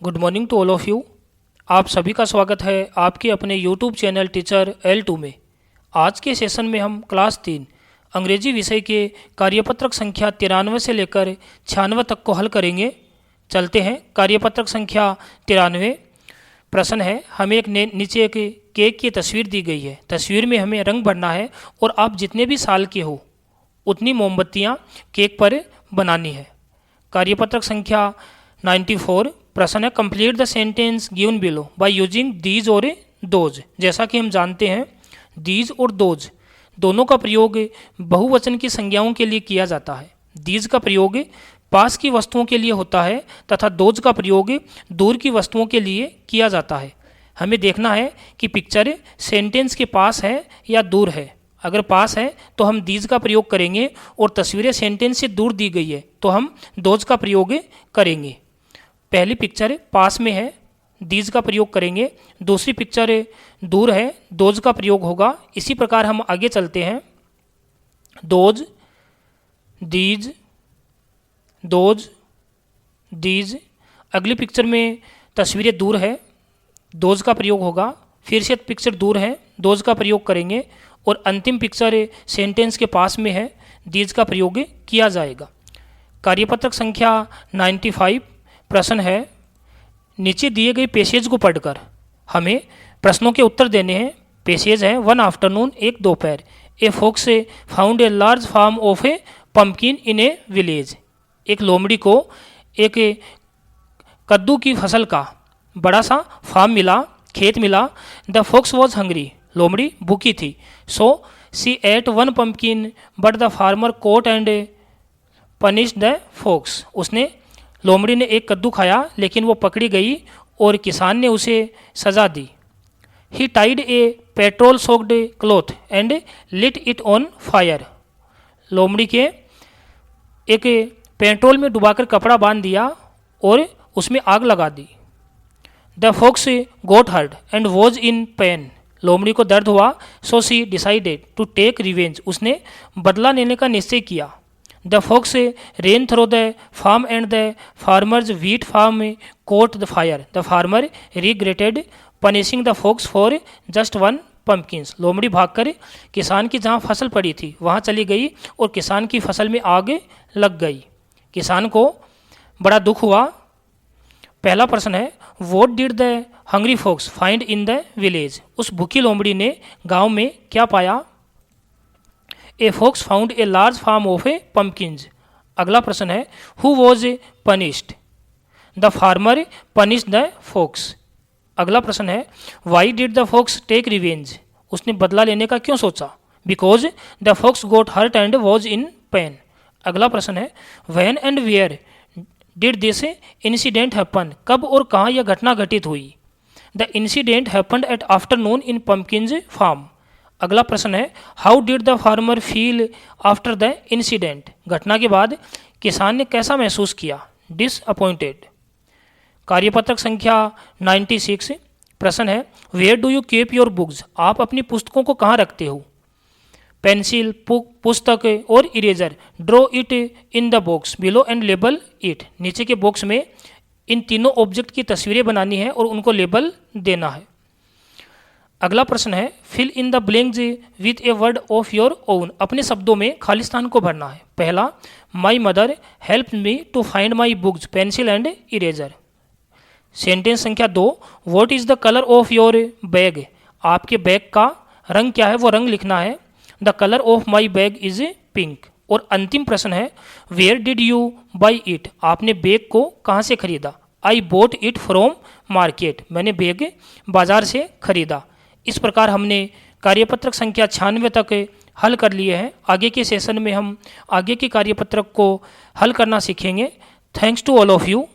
Good morning to all of you. आप सभी का स्वागत है आपके अपने यूट्यूब चैनल टीचर L2 में। आज के सेशन में हम क्लास 3 अंग्रेजी विषय के कार्यपत्रक संख्या 93 से लेकर 96 तक को हल करेंगे। चलते हैं। कार्यपत्रक संख्या 93 प्रश्न है, हमें एक नीचे एक केक की तस्वीर दी गई है। तस्वीर में हमें रंग भरना है और आप जितने भी साल के हो उतनी मोमबत्तियाँ केक पर बनानी है। कार्यपत्रक संख्या 94 प्रश्न है, complete the sentence given below by using these और दोज। जैसा कि हम जानते हैं दीज और दोज दोनों का प्रयोग बहुवचन की संज्ञाओं के लिए किया जाता है। दीज का प्रयोग पास की वस्तुओं के लिए होता है तथा दोज का प्रयोग दूर की वस्तुओं के लिए किया जाता है। हमें देखना है कि पिक्चर सेंटेंस के पास है या दूर है। अगर पास है तो हम दीज का प्रयोग करेंगे और तस्वीरें सेंटेंस से दूर दी गई है तो हम दोज का प्रयोग करेंगे। पहली पिक्चर पास में है, दीज का प्रयोग करेंगे। दूसरी पिक्चर दूर है, दोज का प्रयोग होगा। इसी प्रकार हम आगे चलते हैं। Those, these, those, these. अगली पिक्चर में तस्वीरें दूर है, दोज का प्रयोग होगा। फिर से पिक्चर दूर है, दोज का प्रयोग करेंगे और अंतिम पिक्चर सेंटेंस के पास में है, दीज का प्रयोग किया जाएगा। कार्यपत्रक संख्या 95 प्रश्न है, नीचे दिए गए पैसेज को पढ़कर हमें प्रश्नों के उत्तर देने हैं। पैसेज है, वन आफ्टरनून, एक दोपहर, a fox found a large farm of a pumpkin in a village. एक लोमड़ी को एक कद्दू की फसल का बड़ा सा फार्म मिला, खेत मिला। द फॉक्स वॉज हंग्री, लोमड़ी भूखी थी। So she ate one pumpkin but the farmer caught and punished the fox. उसने लोमड़ी ने एक कद्दू खाया लेकिन वो पकड़ी गई और किसान ने उसे सजा दी। He tied a petrol soaked cloth and lit it on fire. लोमड़ी के एक पेट्रोल में डुबाकर कपड़ा बांध दिया और उसमें आग लगा दी। The fox got hurt and was in pain. लोमड़ी को दर्द हुआ, so she decided to take revenge. उसने बदला लेने का निश्चय किया। The fox ran through the farm and the farmer's wheat farm caught the fire. The farmer regretted punishing the fox for just one pumpkins. लोमड़ी भागकर किसान की जहाँ फसल पड़ी थी वहाँ चली गई और किसान की फसल में आग लग गई। किसान को बड़ा दुख हुआ। पहला प्रश्न है, what did the hungry fox find in the village. उस भूखी लोमड़ी ने गांव में क्या पाया। A fox found a large farm of a pumpkins. अगला प्रश्न है, who was punished. The farmer punished the fox. अगला प्रश्न है, why did the fox take revenge. उसने बदला लेने का क्यों सोचा। Because the fox got hurt and was in pain. अगला प्रश्न है, when and where did this incident happen. कब और कहाँ यह घटना घटित हुई। The incident happened at afternoon in pumpkins farm. अगला प्रश्न है, how did the farmer feel after the incident. घटना के बाद किसान ने कैसा महसूस किया। डिसअपॉइंटेड। कार्यपत्रक संख्या 96 प्रश्न है, where do you keep your books. आप अपनी पुस्तकों को कहाँ रखते हो। पेंसिल, पुस्तक और eraser. Draw it in the box below and label it. नीचे के बॉक्स में इन तीनों ऑब्जेक्ट की तस्वीरें बनानी है और उनको लेबल देना है। अगला प्रश्न है, fill in the blanks with a word of your own. अपने शब्दों में खाली स्थान को भरना है। पहला, my mother help me to find my books pencil and eraser. Sentence संख्या 2, what is the colour of your bag. आपके बैग का रंग क्या है वो रंग लिखना है। The colour of my bag is pink. और अंतिम प्रश्न है, where did you buy it. आपने बैग को कहाँ से खरीदा। आई बोट इट फ्रॉम मार्केट। मैंने बैग बाजार से खरीदा। इस प्रकार हमने कार्यपत्रक संख्या 96 तक हल कर लिए हैं। आगे के सेशन में हम आगे के कार्यपत्रक को हल करना सीखेंगे। Thanks to all of you.